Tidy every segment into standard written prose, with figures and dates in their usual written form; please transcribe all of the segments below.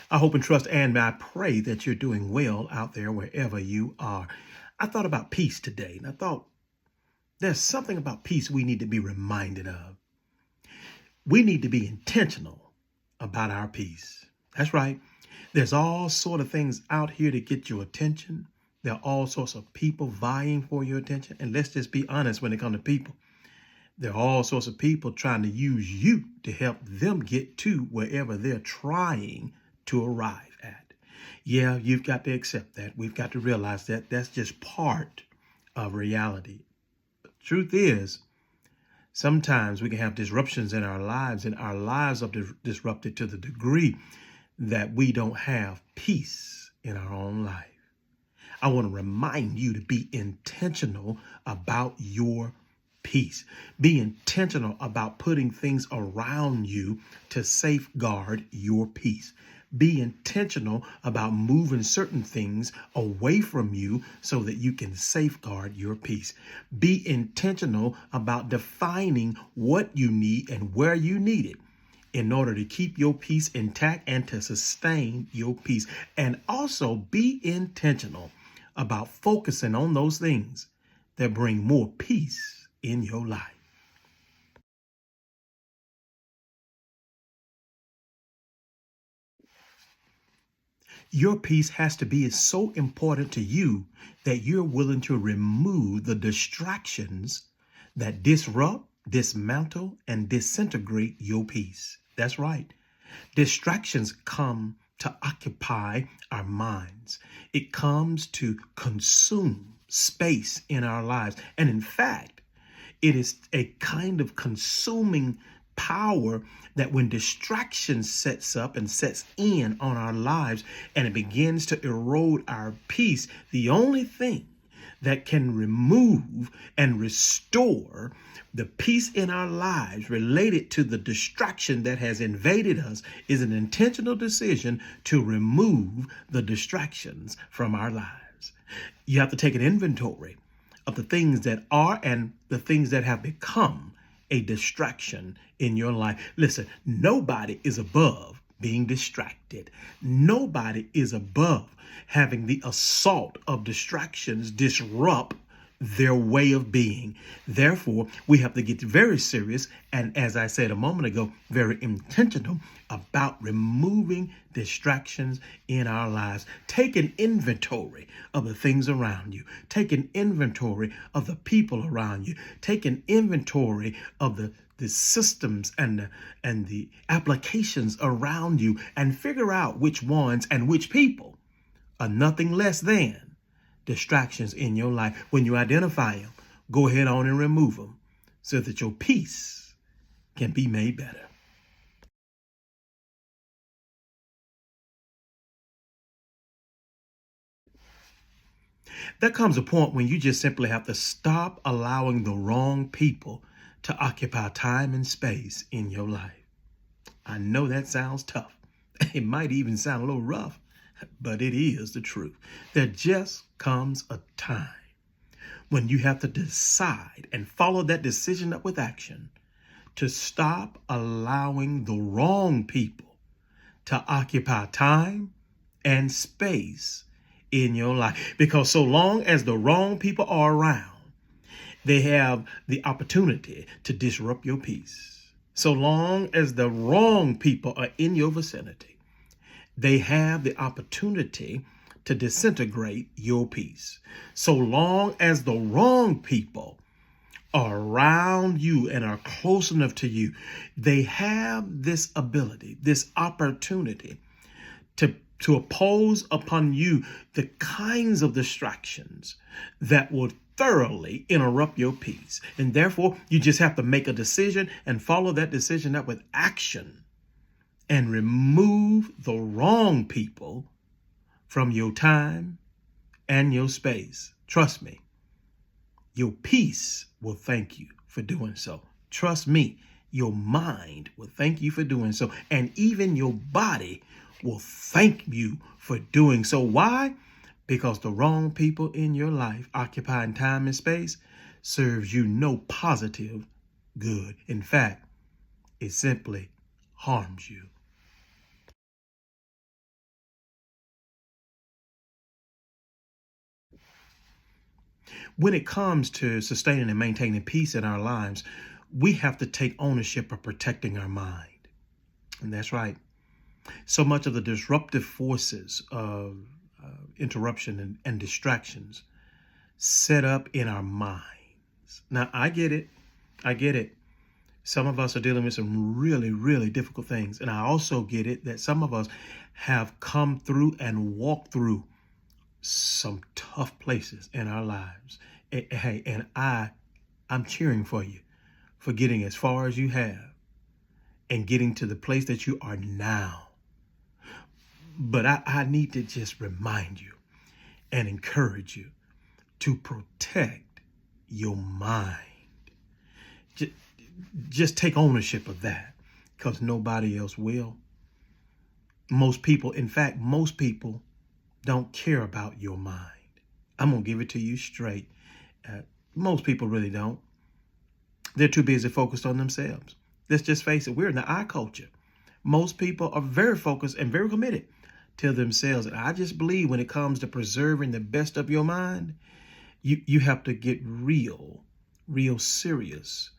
I hope and trust and I pray that you're doing well out there wherever you are. I thought about peace today, and I thought there's something about peace we need to be reminded of. We need to be intentional about our peace. That's right. There's all sort of things out here to get your attention. There are all sorts of people vying for your attention. And let's just be honest when it comes to people. There are all sorts of people trying to use you to help them get to wherever they're trying to arrive at. Yeah, you've got to accept that. We've got to realize that that's just part of reality. But the truth is, sometimes we can have disruptions in our lives, and our lives are disrupted to the degree that we don't have peace in our own life. I want to remind you to be intentional about your peace. Be intentional about putting things around you to safeguard your peace. Be intentional about moving certain things away from you so that you can safeguard your peace. Be intentional about defining what you need and where you need it in order to keep your peace intact and to sustain your peace. And also be intentional about focusing on those things that bring more peace in your life. Your peace has to be so important to you that you're willing to remove the distractions that disrupt, dismantle, and disintegrate your peace. That's right. Distractions come to occupy our minds. It comes to consume space in our lives. And in fact, it is a kind of consuming power that when distraction sets up and sets in on our lives and it begins to erode our peace, the only thing that can remove and restore the peace in our lives related to the distraction that has invaded us is an intentional decision to remove the distractions from our lives. You have to take an inventory of the things that are and the things that have become a distraction in your life. Listen, nobody is above being distracted. Nobody is above having the assault of distractions disrupt their way of being. Therefore, we have to get very serious and, as I said a moment ago, very intentional about removing distractions in our lives. Take an inventory of the things around you. Take an inventory of the people around you. Take an inventory of the systems and the applications around you and figure out which ones and which people are nothing less than distractions in your life. When you identify them, go ahead on and remove them so that your peace can be made better. There comes a point when you just simply have to stop allowing the wrong people to occupy time and space in your life. I know that sounds tough. It might even sound a little rough, but it is the truth. There just comes a time when you have to decide and follow that decision up with action to stop allowing the wrong people to occupy time and space in your life. Because so long as the wrong people are around, they have the opportunity to disrupt your peace. So long as the wrong people are in your vicinity, they have the opportunity to disintegrate your peace. So long as the wrong people are around you and are close enough to you, they have this ability, this opportunity to oppose upon you the kinds of distractions that will thoroughly interrupt your peace. And therefore, you just have to make a decision and follow that decision up with action and remove the wrong people from your time and your space. Trust me, your peace will thank you for doing so. Trust me, your mind will thank you for doing so. And even your body will thank you for doing so. Why? Because the wrong people in your life occupying time and space serves you no positive good. In fact, it simply harms you. When it comes to sustaining and maintaining peace in our lives, we have to take ownership of protecting our mind. And that's right. So much of the disruptive forces of interruption and distractions set up in our minds. Now, I get it. I get it. Some of us are dealing with some really, really difficult things. And I also get it that some of us have come through and walked through some tough places in our lives. Hey, and I'm cheering for you for getting as far as you have and getting to the place that you are now. But I need to just remind you and encourage you to protect your mind. Just take ownership of that, because nobody else will. Most people, in fact, most people don't care about your mind. I'm going to give it to you straight. Most people really don't. They're too busy focused on themselves. Let's just face it. We're in the I culture. Most people are very focused and very committed to themselves. And I just believe when it comes to preserving the best of your mind, you have to get real serious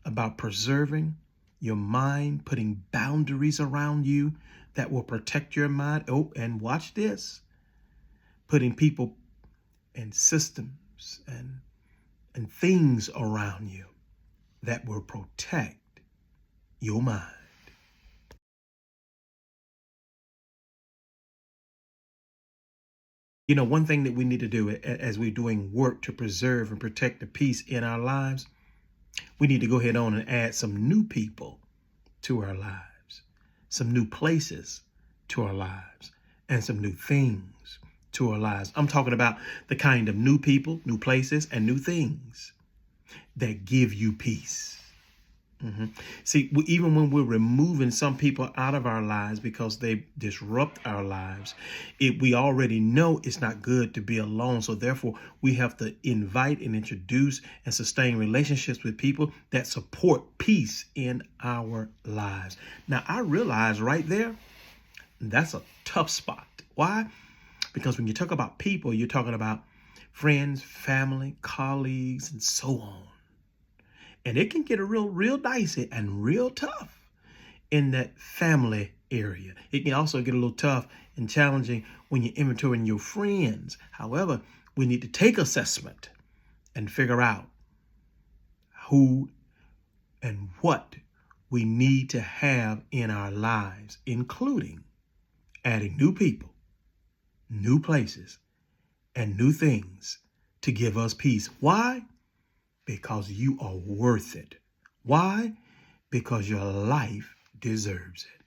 about preserving your mind, putting boundaries around you that will protect your mind. Oh, and watch this. Putting people and systems and things around you that will protect your mind. You know, one thing that we need to do as we're doing work to preserve and protect the peace in our lives, we need to go ahead on and add some new people to our lives, some new places to our lives, and some new things to our lives. I'm talking about the kind of new people, new places, and new things that give you peace. See, even when we're removing some people out of our lives because they disrupt our lives, we already know it's not good to be alone. So therefore, we have to invite and introduce and sustain relationships with people that support peace in our lives. Now, I realize right there, that's a tough spot. Why? Because when you talk about people, you're talking about friends, family, colleagues, and so on. And it can get real dicey and real tough in that family area. It can also get a little tough and challenging when you're inventorying your friends. However, we need to take assessment and figure out who and what we need to have in our lives, including adding new people, new places, and new things to give us peace. Why? Because you are worth it. Why? Because your life deserves it.